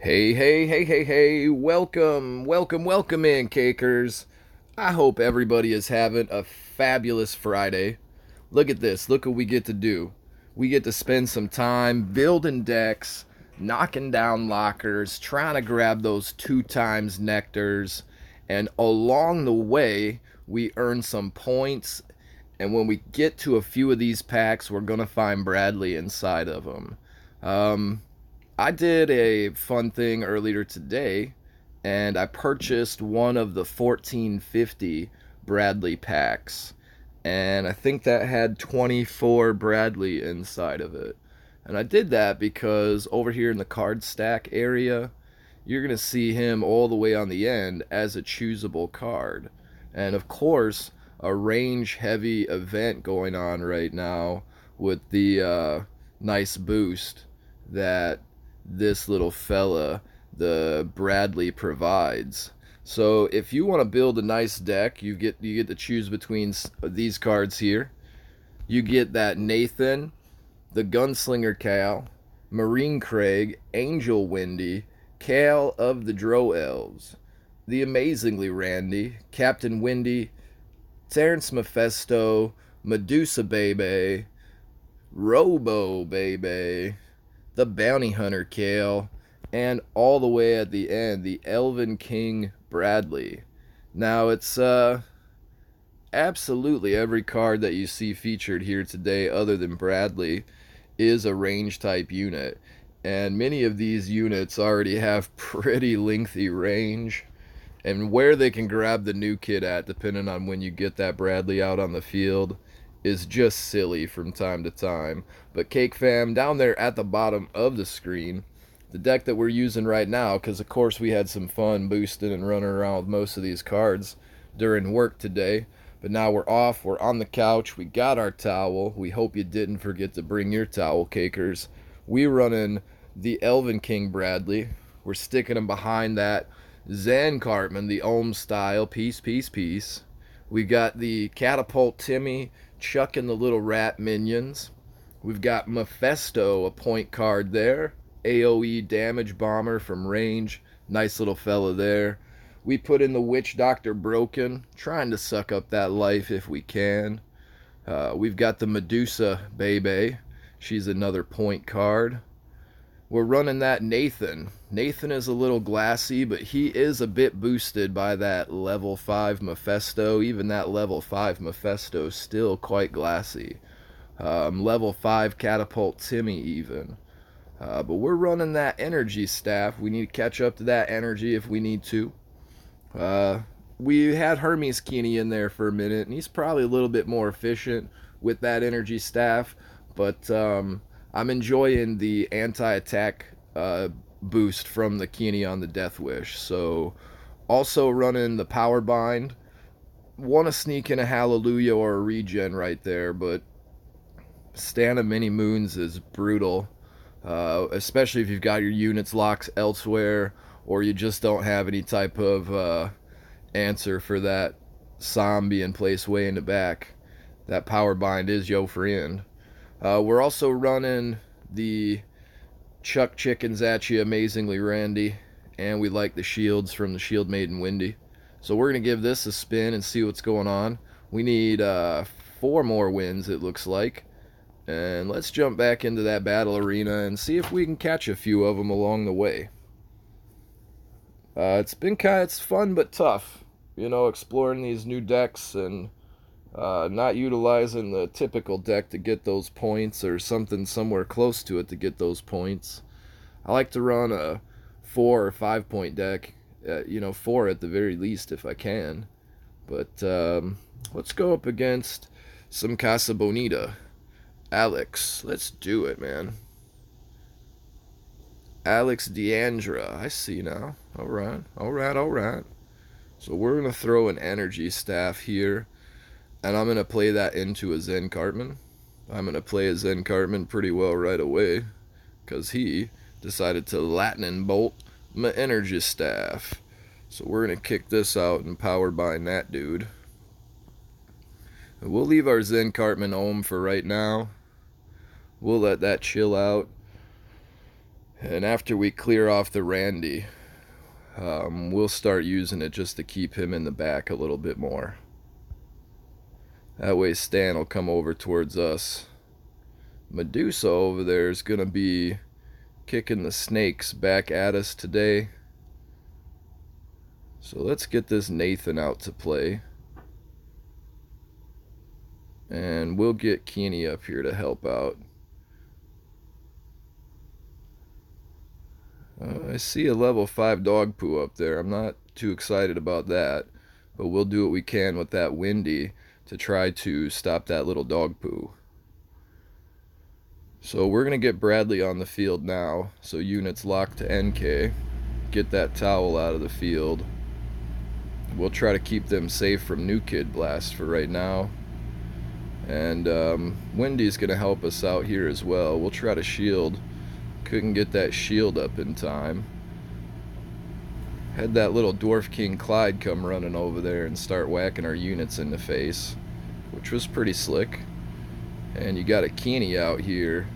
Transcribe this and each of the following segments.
Hey, welcome in, cakers. I hope everybody is having a fabulous Friday. Look at this, look what we get to do. We get to spend some time building decks, knocking down lockers, trying to grab those 2 times nectars, and along the way, we earn some points. And when we get to a few of these packs, we're gonna find Bradley inside of them. Um, I did a fun thing earlier today, and I purchased one of the 1450 Bradley packs. And I think that had 24 Bradley inside of it. And I did that because over here in the card stack area, you're going to see him all the way on the end as a choosable card. And of course, a range heavy event going on right now with the nice boost that this little fella, the Bradley, provides. So if you want to build a nice deck, you get to choose between these cards here. You get that Nathan, the Gunslinger Cal, Marine Craig, Angel Windy, Cal of the Dro Elves, the Amazingly Randy, Captain Windy, Terrence Mephisto, Medusa Baby, Robo Baby, the Bounty Hunter Kale, and all the way at the end, the Elven King Bradley. Now, it's absolutely every card that you see featured here today, other than Bradley, is a range type unit. And many of these units already have pretty lengthy range. And where they can grab the new kid at, depending on when you get that Bradley out on the field, is just silly from time to time. But Cake Fam, down there at the bottom of the screen, the deck that we're using right now, because of course we had some fun boosting and running around with most of these cards during work today. But now we're off, we're on the couch, we got our towel. We hope you didn't forget to bring your towel, cakers. We running the Elven King Bradley. We're sticking him behind that Zan Cartman, the Ohm style, peace. We got the Catapult Timmy chucking the little rat minions. We've got Mephisto, a point card there. AoE damage bomber from range. Nice little fella there. We put in the Witch Doctor Broken, trying to suck up that life if we can. We've got the Medusa Baby. She's another point card. We're running that Nathan. Nathan is a little glassy, but he is a bit boosted by that level 5 Mephisto. Even that level 5 Mephisto is still quite glassy. Level 5 Catapult Timmy even. But we're running that energy staff. We need to catch up to that energy if we need to. We had Hermes Keeney in there for a minute, and he's probably a little bit more efficient with that energy staff. But I'm enjoying the anti-attack boost from the Keeney on the Death Wish. So also running the Power Bind. Want to sneak in a Hallelujah or a Regen right there, but Stand of Many Moons is brutal. Especially if you've got your units locked elsewhere, or you just don't have any type of answer for that zombie in place way in the back. That Power Bind is yo friend. We're also running the Chuck Chickens at you, Amazingly Randy, and we like the shields from the Shield Maiden Windy. So we're going to give this a spin and see what's going on. We need 4 more wins, it looks like. And let's jump back into that battle arena and see if we can catch a few of them along the way. It's fun but tough, exploring these new decks and not utilizing the typical deck to get those points or something somewhere close to it to get those points. I like to run a 4 or 5 point deck, 4 at the very least if I can. But let's go up against some Casa Bonita. Alex, let's do it, man. Alex Deandra, I see now. Alright. So we're going to throw an energy staff here, and I'm going to play that into a Zen Cartman. I'm going to play a Zen Cartman pretty well right away, because he decided to Lightning Bolt my energy staff. So we're going to kick this out and power bind that dude. And we'll leave our Zen Cartman home for right now. We'll let that chill out. And after we clear off the Randy, we'll start using it just to keep him in the back a little bit more. That way Stan will come over towards us. Medusa over there is going to be kicking the snakes back at us today. So let's get this Nathan out to play. And we'll get Kenny up here to help out. I see a level 5 dog poo up there. I'm not too excited about that, but we'll do what we can with that Windy to try to stop that little dog poo. So we're going to get Bradley on the field now. So units locked to NK. Get that towel out of the field. We'll try to keep them safe from New Kid Blast for right now. And Wendy's going to help us out here as well. We'll try to shield. Couldn't get that shield up in time. Had that little Dwarf King Clyde come running over there and start whacking our units in the face, which was pretty slick. And you got a Kenny out here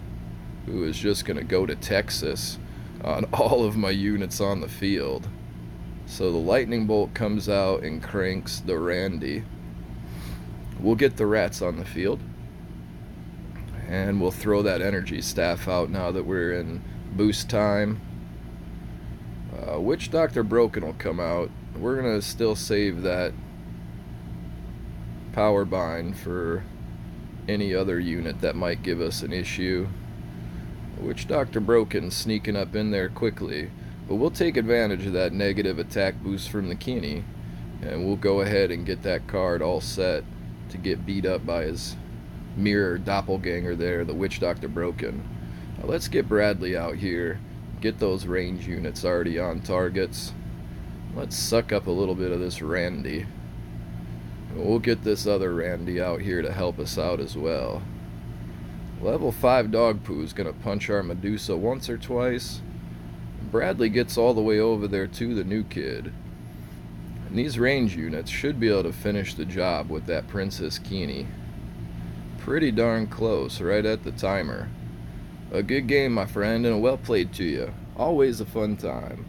who is just going to go to Texas on all of my units on the field. So the lightning bolt comes out and cranks the Randy. We'll get the rats on the field. And we'll throw that energy staff out now that we're in boost time. Witch Doctor Broken will come out. We're going to still save that power bind for any other unit that might give us an issue. Witch Doctor Broken sneaking up in there quickly. But we'll take advantage of that negative attack boost from the Kenny. And we'll go ahead and get that card all set to get beat up by his mirror doppelganger there, the Witch Doctor Broken. Now let's get Bradley out here, get those range units already on targets. Let's suck up a little bit of this Randy. We'll get this other Randy out here to help us out as well. Level 5 dog poo is going to punch our Medusa once or twice. Bradley gets all the way over there to the New Kid. And these range units should be able to finish the job with that Princess Kenny. Pretty darn close, right at the timer. A good game, my friend, and a well played to you. Always a fun time.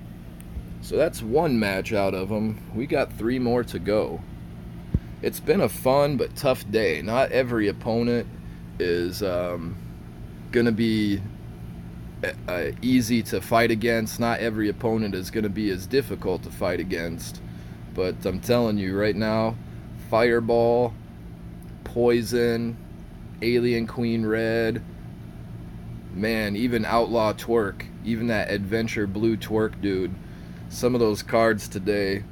So that's one match out of them. We got 3 more to go. It's been a fun but tough day. Not every opponent is gonna be easy to fight against. Not every opponent is gonna be as difficult to fight against. But I'm telling you right now, Fireball, Poison, Alien Queen Red, man, even Outlaw Twerk, even that Adventure Blue Twerk dude, some of those cards today,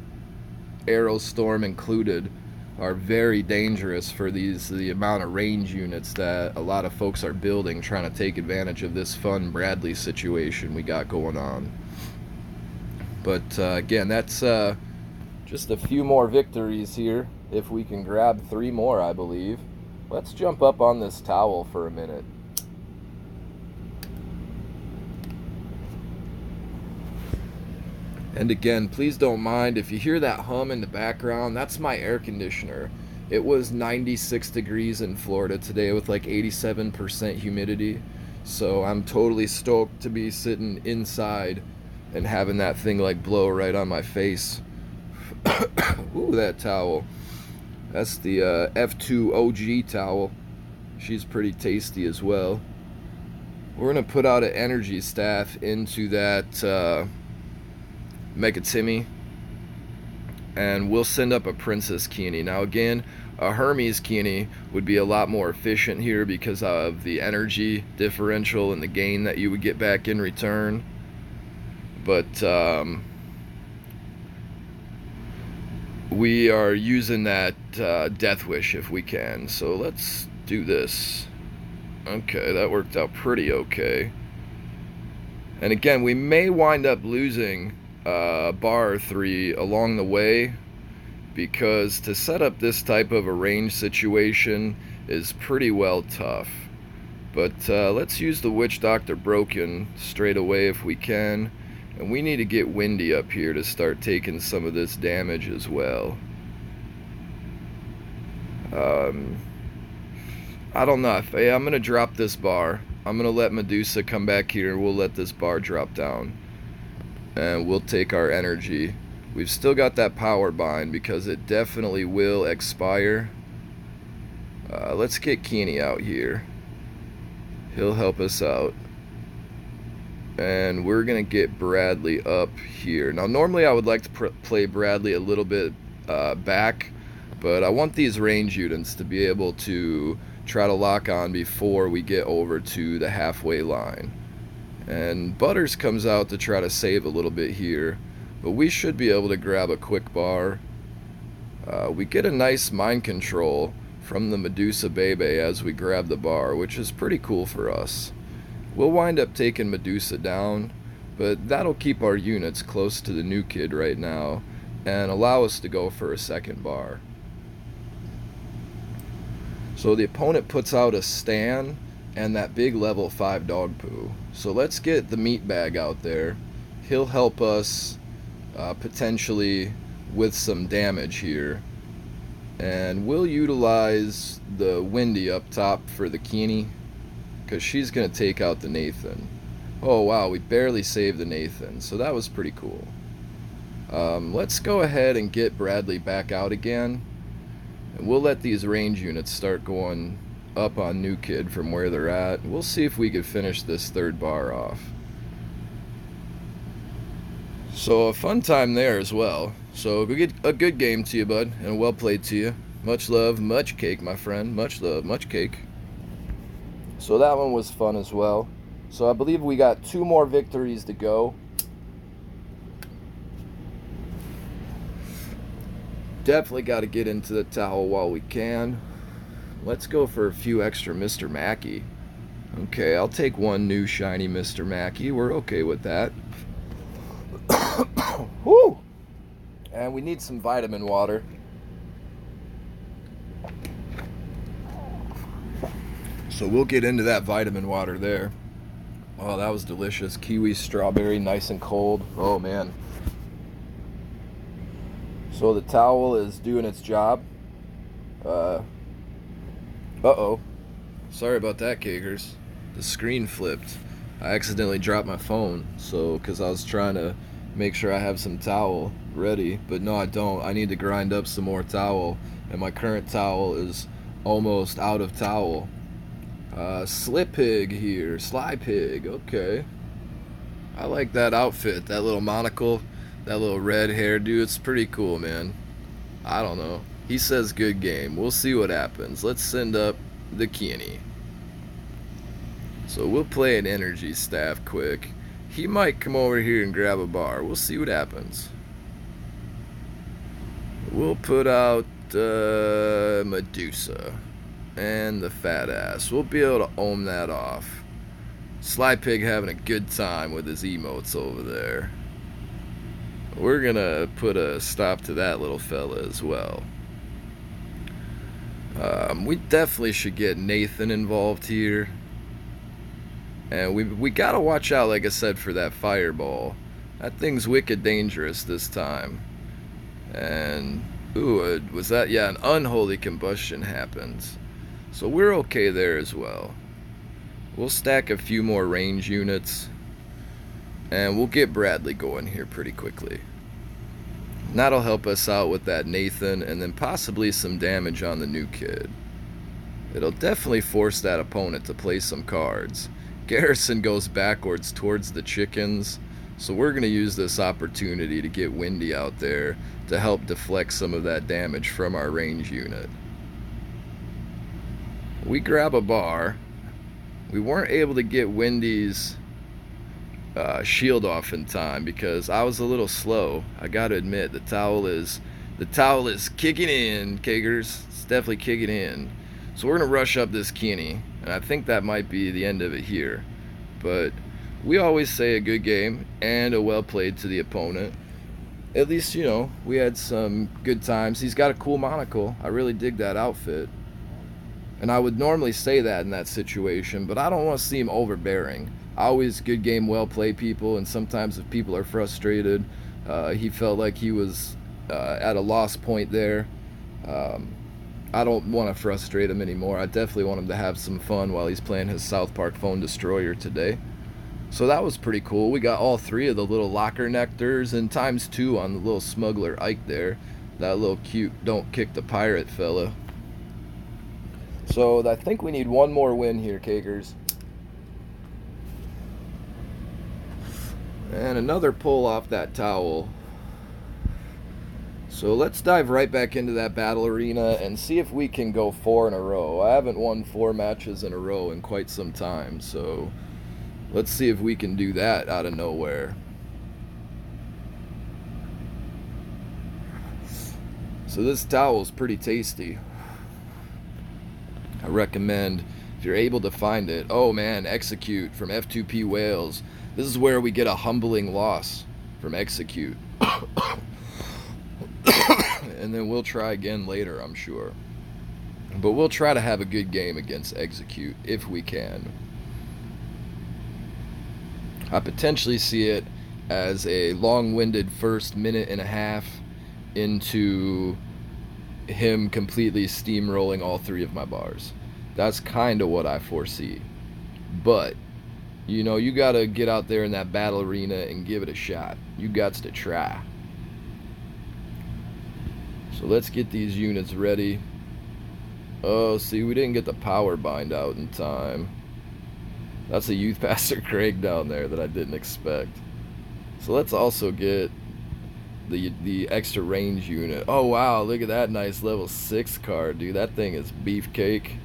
Arrow Storm included, are very dangerous for the amount of range units that a lot of folks are building, trying to take advantage of this fun Bradley situation we got going on. But again, that's just a few more victories here. If we can grab 3 more, I believe. Let's jump up on this towel for a minute. And again, please don't mind if you hear that hum in the background. That's my air conditioner. It was 96 degrees in Florida today with like 87% humidity. So I'm totally stoked to be sitting inside and having that thing like blow right on my face. Ooh, that towel. That's the F2 OG towel. She's pretty tasty as well. We're going to put out an energy staff into that Mega Timmy. And we'll send up a Princess Kenny. Now again, a Hermes Kenny would be a lot more efficient here because of the energy differential and the gain that you would get back in return. But we are using that Death Wish if we can. So let's do this. Okay, that worked out pretty okay. And again, we may wind up losing bar 3 along the way, because to set up this type of a range situation is pretty well tough. But let's use the Witch Doctor Broken straight away if we can. And we need to get Windy up here to start taking some of this damage as well. I don't know. I'm going to drop this bar. I'm going to let Medusa come back here. We'll let this bar drop down. And we'll take our energy. We've still got that power bind because it definitely will expire. Let's get Keeney out here. He'll help us out. And we're going to get Bradley up here. Now, normally I would like to play Bradley a little bit back, but I want these range units to be able to try to lock on before we get over to the halfway line. And Butters comes out to try to save a little bit here, but we should be able to grab a quick bar. We get a nice mind control from the Medusa Bebe as we grab the bar, which is pretty cool for us. We'll wind up taking Medusa down, but that'll keep our units close to the new kid right now and allow us to go for a second bar. So the opponent puts out a Stan and that big level 5 dog poo. So let's get the meat bag out there. He'll help us potentially with some damage here. And we'll utilize the Windy up top for the Keeney, because she's going to take out the Nathan. Oh wow, we barely saved the Nathan, so that was pretty cool. Let's go ahead and get Bradley back out again, and we'll let these range units start going up on New Kid from where they're at. We'll see if we can finish this third bar off. So a fun time there as well. So a good game to you, bud, and well played to you. Much love, much cake, my friend. Much love, much cake. So that one was fun as well. So I believe we got 2 more victories to go. Definitely got to get into the towel while we can. Let's go for a few extra Mr. Mackey. Okay, I'll take 1 new shiny Mr. Mackey. We're okay with that. Woo! And we need some vitamin water. So we'll get into that vitamin water there. Oh, that was delicious. Kiwi strawberry, nice and cold. Oh, man. So the towel is doing its job. Uh-oh. Sorry about that, Cakers. The screen flipped. I accidentally dropped my phone, so because I was trying to make sure I have some towel ready, but no, I don't. I need to grind up some more towel, and my current towel is almost out of towel. Slip Pig here. Sly Pig. Okay. I like that outfit. That little monocle. That little red hairdo. It's pretty cool, man. I don't know. He says good game. We'll see what happens. Let's send up the Keeney. So we'll play an energy staff quick. He might come over here and grab a bar. We'll see what happens. We'll put out Medusa. And the fat ass. We'll be able to ohm that off. Sly Pig having a good time with his emotes over there. We're gonna put a stop to that little fella as well. We definitely should get Nathan involved here. And we gotta watch out, like I said, for that fireball. That thing's wicked dangerous this time. And, ooh, was that? Yeah, an unholy combustion happens. So we're okay there as well. We'll stack a few more range units. And we'll get Bradley going here pretty quickly. And that'll help us out with that Nathan, and then possibly some damage on the new kid. It'll definitely force that opponent to play some cards. Garrison goes backwards towards the chickens, so we're going to use this opportunity to get Windy out there to help deflect some of that damage from our range unit. We grab a bar. We weren't able to get Windy's shield off in time because I was a little slow. I gotta admit, the towel is kicking in, Kagers. It's definitely kicking in. So we're gonna rush up this Keeney, and I think that might be the end of it here. But we always say a good game and a well played to the opponent. At least, you know, we had some good times. He's got a cool monocle. I really dig that outfit. And I would normally say that in that situation, but I don't want to seem overbearing. Always good game, well played people, and sometimes if people are frustrated, he felt like he was at a lost point there. I don't want to frustrate him anymore. I definitely want him to have some fun while he's playing his South Park Phone Destroyer today. So that was pretty cool. We got all 3 of the little locker nectars and ×2 on the little smuggler Ike there. That little cute don't kick the pirate fella. So I think we need one more win here, Cakers. And another pull off that towel. So let's dive right back into that battle arena and see if we can go 4 in a row. I haven't won 4 matches in a row in quite some time, so let's see if we can do that out of nowhere. So this towel is pretty tasty. I recommend, if you're able to find it, oh man, Execute from F2P Wales. This is where we get a humbling loss from Execute. And then we'll try again later, I'm sure. But we'll try to have a good game against Execute if we can. I potentially see it as a long-winded first minute and a half into him completely steamrolling all 3 of my bars. That's kind of what I foresee. But, you know, you got to get out there in that battle arena and give it a shot. You got to try. So let's get these units ready. Oh, see, we didn't get the power bind out in time. That's a Youth Pastor Craig down there that I didn't expect. So let's also get the extra range unit. Oh wow, look at that nice level 6 card, dude. That thing is beefcake.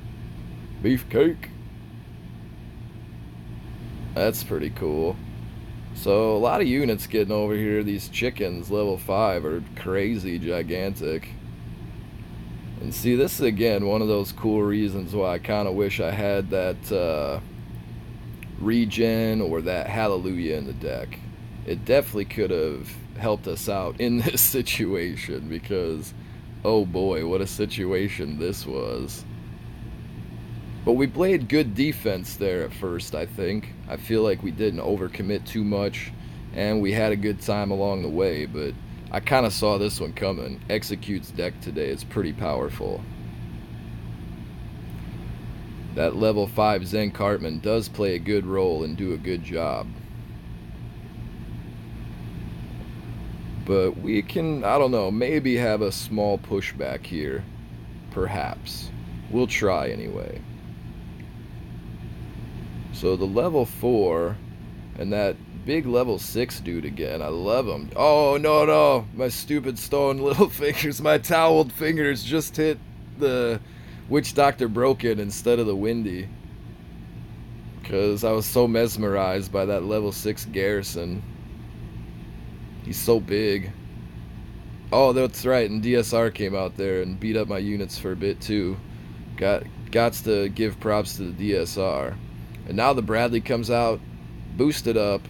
Beefcake. That's pretty cool. So a lot of units getting over here. These chickens level 5 are crazy gigantic. And see, this is again one of those cool reasons why I kind of wish I had that regen or that hallelujah in the deck. It definitely could have helped us out in this situation, because oh boy, what a situation this was. But we played good defense there at first, I think. I feel like we didn't overcommit too much, and we had a good time along the way, but I kind of saw this one coming. Execute's deck today is pretty powerful. That level 5 Zen Cartman does play a good role and do a good job. But we can, I don't know, maybe have a small pushback here. Perhaps. We'll try anyway. So the level 4 and that big level 6 dude again. I love him. Oh, no. My stupid stone little fingers, my toweled fingers just hit the Witch Doctor Broken instead of the Windy. Because I was so mesmerized by that level 6 Garrison. He's so big. Oh, that's right, and DSR came out there and beat up my units for a bit too. Gots to give props to the DSR. And now the Bradley comes out, boosted up,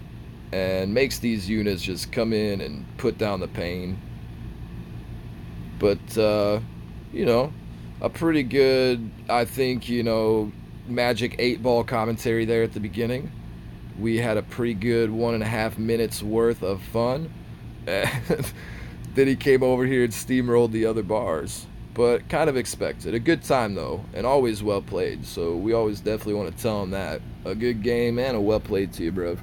and makes these units just come in and put down the pain. But, you know, a pretty good, I think, you know, Magic 8-ball commentary there at the beginning. We had a pretty good 1.5 minutes worth of fun. And then he came over here and steamrolled the other bars. But kind of expected. A good time, though, and always well played. So we always definitely want to tell him that. A good game and a well played to you, bro.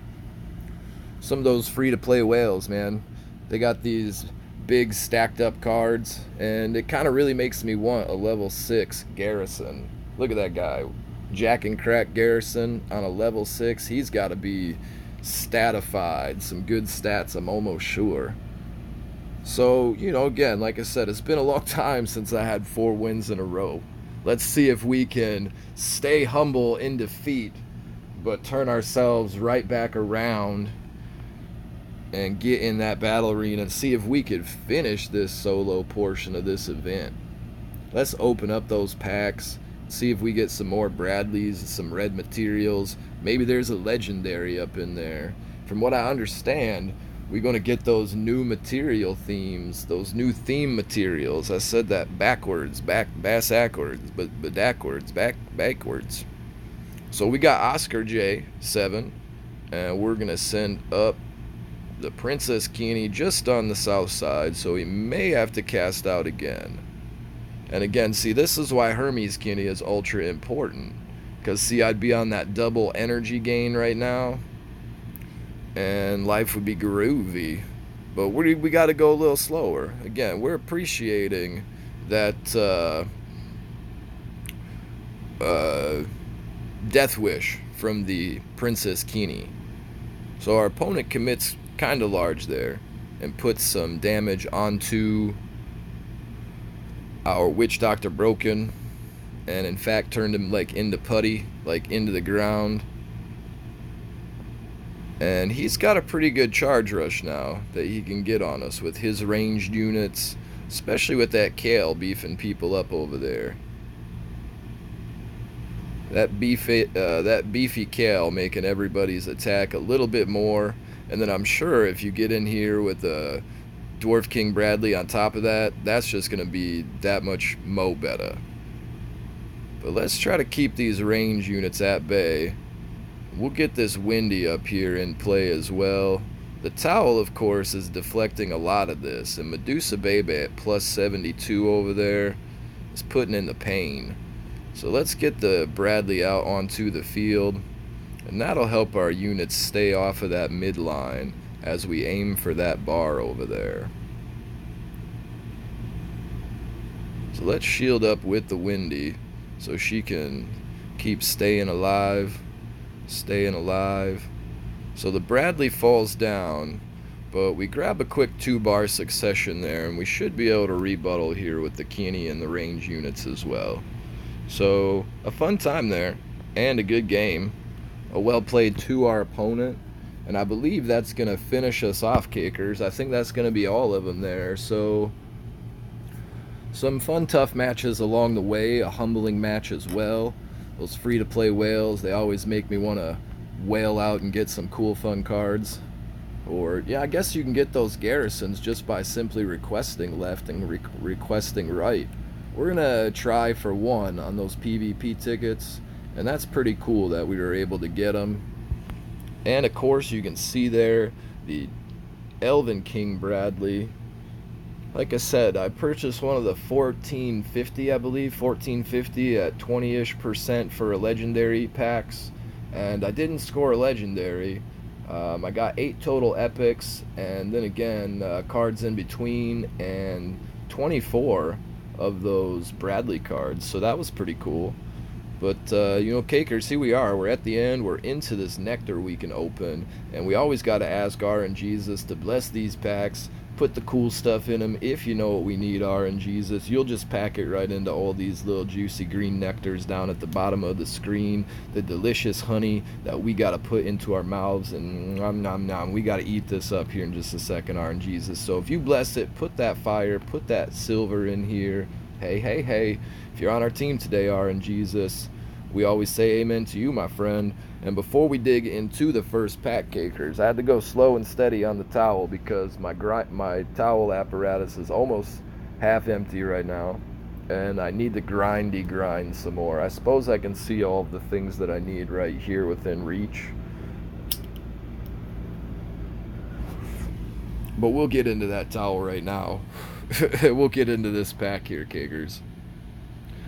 Some of those free-to-play whales, man. They got these big stacked up cards, and it kind of really makes me want a level 6 Garrison. Look at that guy. Jack and Crack Garrison on a level 6. He's got to be statified. Some good stats, I'm almost sure. So, you know, again, like I said, it's been a long time since I had 4 wins in a row. Let's see if we can stay humble in defeat, but turn ourselves right back around and get in that battle arena and see if we could finish this solo portion of this event. Let's open up those packs, see if we get some more Bradleys, some red materials. Maybe there's a legendary up in there. From what I understand, we're going to get those new material themes, those new theme materials. I said that backwards, backwards. So we got Oscar J, 7, and we're going to send up the Princess Keaney just on the south side, so he may have to cast out again. And again, see, this is why Hermes Skinny is ultra important. Because, see, I'd be on that double energy gain right now, and life would be groovy. But we got to go a little slower. Again, we're appreciating that death wish from the Princess Kini. So our opponent commits kind of large there and puts some damage onto our Witch Doctor Broken, and in fact turned him like into putty, like into the ground. And he's got a pretty good charge rush now that he can get on us with his ranged units, especially with that Kale beefing people up over there. That beefy Kale making everybody's attack a little bit more. And then I'm sure if you get in here with a Dwarf King Bradley on top of that, that's just going to be that much mo better. But let's try to keep these range units at bay. We'll get this Windy up here in play as well. The Towel, of course, is deflecting a lot of this. And Medusa Baby at plus 72 over there is putting in the pain. So let's get the Bradley out onto the field. And that'll help our units stay off of that midline as we aim for that bar over there. So let's shield up with the Windy so she can keep staying alive. Staying alive. So the Bradley falls down, but we grab a quick 2-bar succession there, and we should be able to rebuttal here with the Kini and the range units as well. So a fun time there, and a good game. A well played to our opponent, and I believe that's going to finish us off, Cakers. I think that's going to be all of them there. So some fun, tough matches along the way, a humbling match as well. Those free-to-play whales, they always make me want to whale out and get some cool, fun cards. Or, yeah, I guess you can get those garrisons just by simply requesting left and requesting right. We're going to try for 1 on those PvP tickets, and that's pretty cool that we were able to get them. And, of course, you can see there the Elven King Bradley. Like I said, I purchased one of the 1450, I believe, 1450 at 20-ish% for legendary packs, and I didn't score a legendary. I got 8 total epics, and then again, cards in between, and 24 of those Bradley cards, so that was pretty cool. But, you know, Cakers, here we are. We're at the end. We're into this nectar we can open, and we always got to ask RNGesus to bless these packs, put the cool stuff in them. If you know what we need, RNGesus, you'll just pack it right into all these little juicy green nectars down at the bottom of the screen, the delicious honey that we got to put into our mouths, and nom nom nom, we got to eat this up here in just a second, RNGesus. So if you bless it, put that fire, put that silver in here. Hey, hey, hey, if you're on our team today, RNGesus, we always say amen to you, my friend. And before we dig into the first pack, Cakers, I had to go slow and steady on the towel because my towel apparatus is almost half empty right now, and I need to grind some more. I suppose I can see all of the things that I need right here within reach. But we'll get into that towel right now. We'll get into this pack here, Cakers.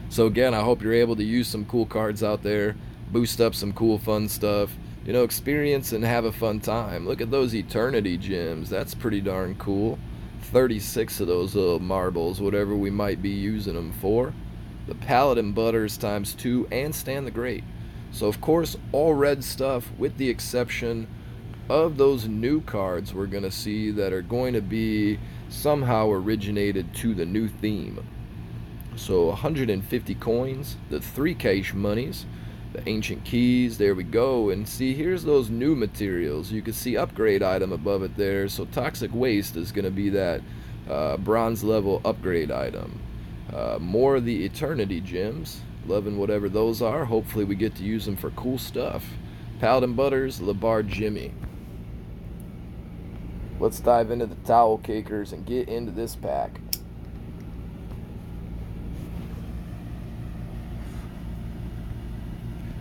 So again, I hope you're able to use some cool cards out there, boost up some cool fun stuff, you know, experience and have a fun time. Look at those Eternity Gems, that's pretty darn cool. 36 of those little marbles, whatever we might be using them for. The Paladin Butters ×2 and Stand the Great. So of course, all red stuff with the exception of those new cards we're going to see that are going to be somehow originated to the new theme. So 150 coins, the 3 cash monies, the ancient keys, there we go. And see, here's those new materials. You can see upgrade item above it there. So toxic waste is going to be that bronze level upgrade item. More of the Eternity Gems, loving whatever those are. Hopefully we get to use them for cool stuff. Paladin Butters, Labar Jimmy. Let's dive into the towel, Cakers, and get into this pack.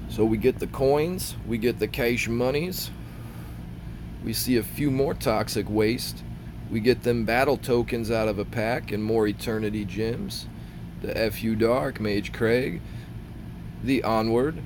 So we get the coins, we get the cash monies, we see a few more toxic waste, we get them battle tokens out of a pack and more Eternity Gems. the FU Dark, Mage Craig, the Onward.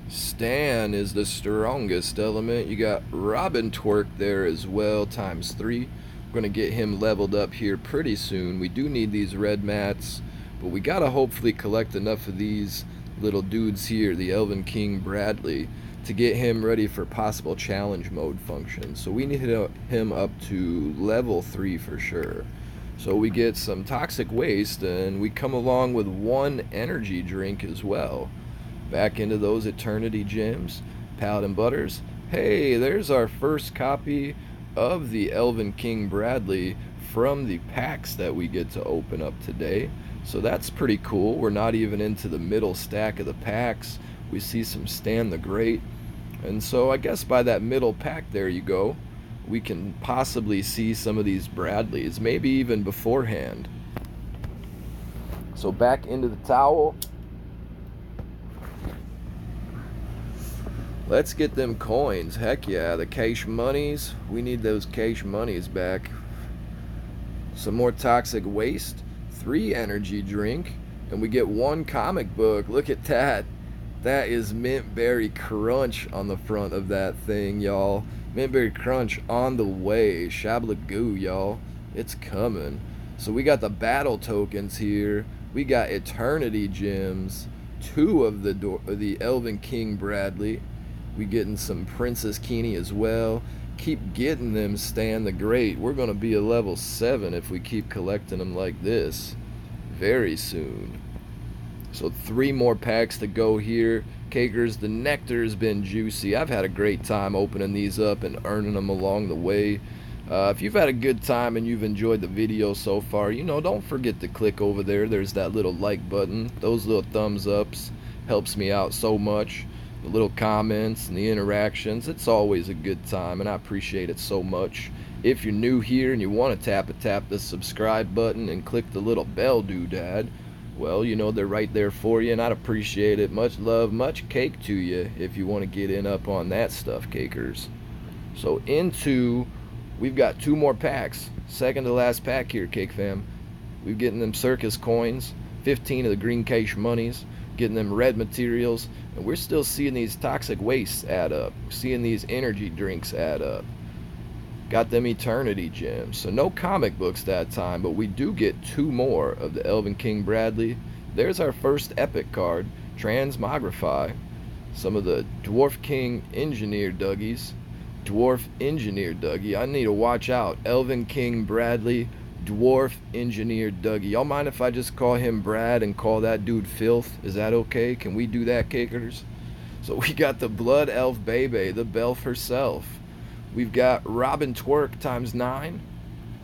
Stan is the strongest element. You got Robin Twerk there as well, ×3. We're going to get him leveled up here pretty soon. We do need these red mats, but we got to hopefully collect enough of these little dudes here, the Elven King Bradley, to get him ready for possible challenge mode function. So we need him up to level 3 for sure. So we get some toxic waste, and we come along with 1 energy drink as well. Back into those eternity gems, Paladin Butters. Hey, there's our first copy of the Elven King Bradley from the packs that we get to open up today. So that's pretty cool. We're not even into the middle stack of the packs. We see some Stan the Great. And so I guess by that middle pack, there you go, we can possibly see some of these Bradleys, maybe even beforehand. So back into the towel. Let's get them coins. Heck yeah, the cash monies. We need those cash monies back. Some more toxic waste. 3 energy drink. And we get 1 comic book. Look at that. That is Mint Berry Crunch on the front of that thing, y'all. Mint Berry Crunch on the way. Shablagoo, y'all. It's coming. So we got the battle tokens here. We got eternity gems. 2 of the Elven King Bradley. We getting some Princess Keeney as well. Keep getting them, Stan the Great. We're going to be a level 7 if we keep collecting them like this very soon. So 3 more packs to go here. Cakers, the nectar has been juicy. I've had a great time opening these up and earning them along the way. If you've had a good time and you've enjoyed the video so far, you know, don't forget to click over there. There's that little like button. Those little thumbs ups helps me out so much. The little comments and the interactions, it's always a good time, and I appreciate it so much. If you're new here and you want to tap the subscribe button and click the little bell doodad, well, you know, they're right there for you, and I'd appreciate it. Much love, much cake to you if you want to get in up on that stuff, cakers. So we've got 2 more packs. Second to last pack here, Cake Fam. We're getting them circus coins, 15 of the green cash monies, getting them red materials, and we're still seeing these toxic wastes add up. We're seeing these energy drinks add up. Got them eternity gems. So no comic books that time, but we do get 2 more of the Elven King Bradley. There's our first epic card, Transmogrify. Some of the Dwarf King Engineer Dougies. Dwarf Engineer Dougie. I need to watch out. Elven King Bradley, Dwarf Engineer Dougie. Y'all mind if I just call him Brad and call that dude Filth? Is that okay? Can we do that, cakers? So we got the Blood Elf Bebe, the Belf herself. We've got Robin Twerk ×9.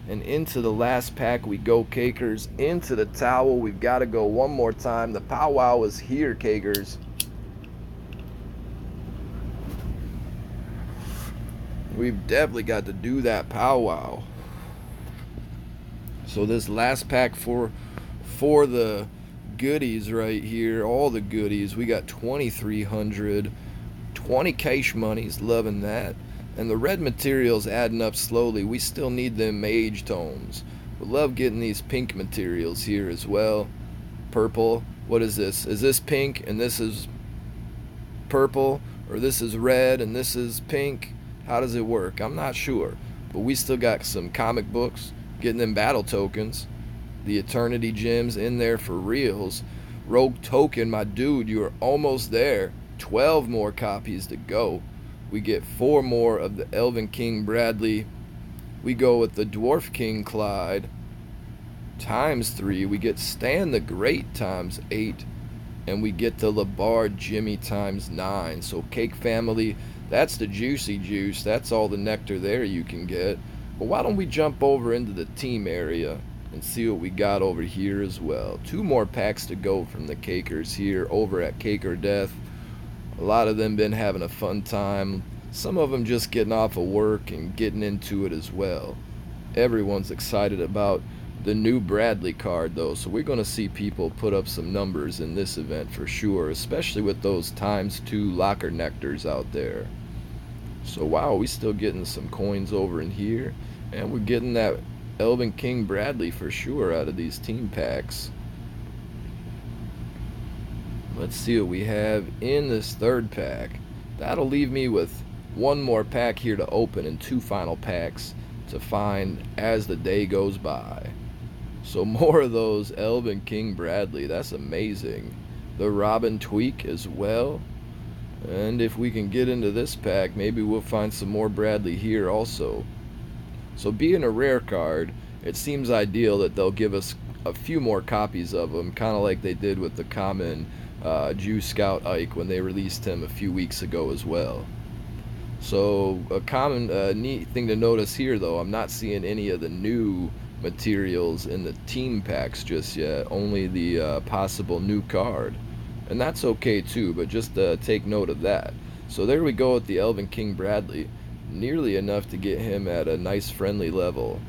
And into the last pack we go, cakers. Into the towel. We've got to go one more time. The powwow is here, cakers. We've definitely got to do that powwow. So this last pack for the goodies right here, all the goodies, we got 2,300, 20 cash monies, loving that. And the red materials adding up slowly. We still need them mage tomes. We love getting these pink materials here as well. Purple. What is this? Is this pink and this is purple? Or this is red and this is pink? How does it work? I'm not sure. But we still got some comic books. Getting them battle tokens. The eternity gems in there for reals. Rogue token, my dude, you are almost there. 12 more copies to go. We get 4 more of the Elven King Bradley. We go with the Dwarf King Clyde ×3. We get Stan the Great ×8. And we get the Labar Jimmy ×9. So Cake Family, that's the juicy juice. That's all the nectar there you can get. But why don't we jump over into the team area and see what we got over here as well. 2 more packs to go from the cakers here over at Cake or Death. A lot of them been having a fun time. Some of them just getting off of work and getting into it as well. Everyone's excited about the new Bradley card though, so we're going to see people put up some numbers in this event for sure, especially with those ×2 locker nectars out there. So wow, we still getting some coins over in here, and we're getting that Elven King Bradley for sure out of these team packs. Let's see what we have in this third pack. That'll leave me with one more pack here to open and two final packs to find as the day goes by. So more of those Elven King Bradley. That's amazing. The Robin Tweak as well. And if we can get into this pack, maybe we'll find some more Bradley here also. So being a rare card, it seems ideal that they'll give us a few more copies of them, kind of like they did with the common Jew Scout Ike when they released him a few weeks ago as well. So a common neat thing to notice here, though, I'm not seeing any of the new materials in the team packs just yet, only the possible new card. And that's okay too, but just take note of that. So there we go with the Elven King Bradley, nearly enough to get him at a nice friendly level.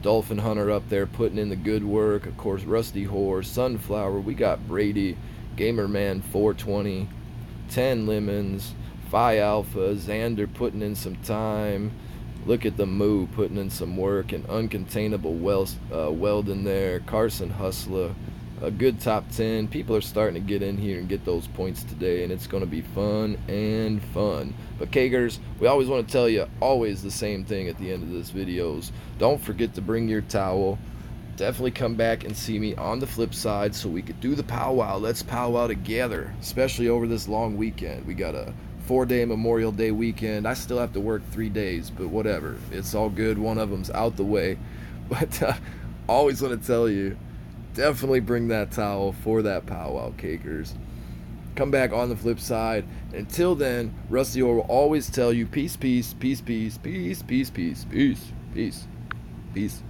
Dolphin Hunter up there putting in the good work, of course Rusty Whore, Sunflower, we got Brady, Gamerman 420, 10 Lemons, Phi Alpha, Xander putting in some time. Look at the Moo putting in some work, and Uncontainable Weldon there, Carson Hustler, a good top 10. People are starting to get in here and get those points today, and it's going to be fun and fun. But Kagers, we always want to tell you always the same thing at the end of this videos. Don't forget to bring your towel. Definitely come back and see me on the flip side so we could do the powwow. Let's powwow together, especially over this long weekend. We got a 4-day Memorial Day weekend. I still have to work 3 days, but whatever. It's all good. One of them's out the way. But always want to tell you, definitely bring that towel for that powwow, Cakers. Come back on the flip side. Until then, Rusty Orr will always tell you peace, peace, peace, peace, peace, peace, peace, peace, peace, peace.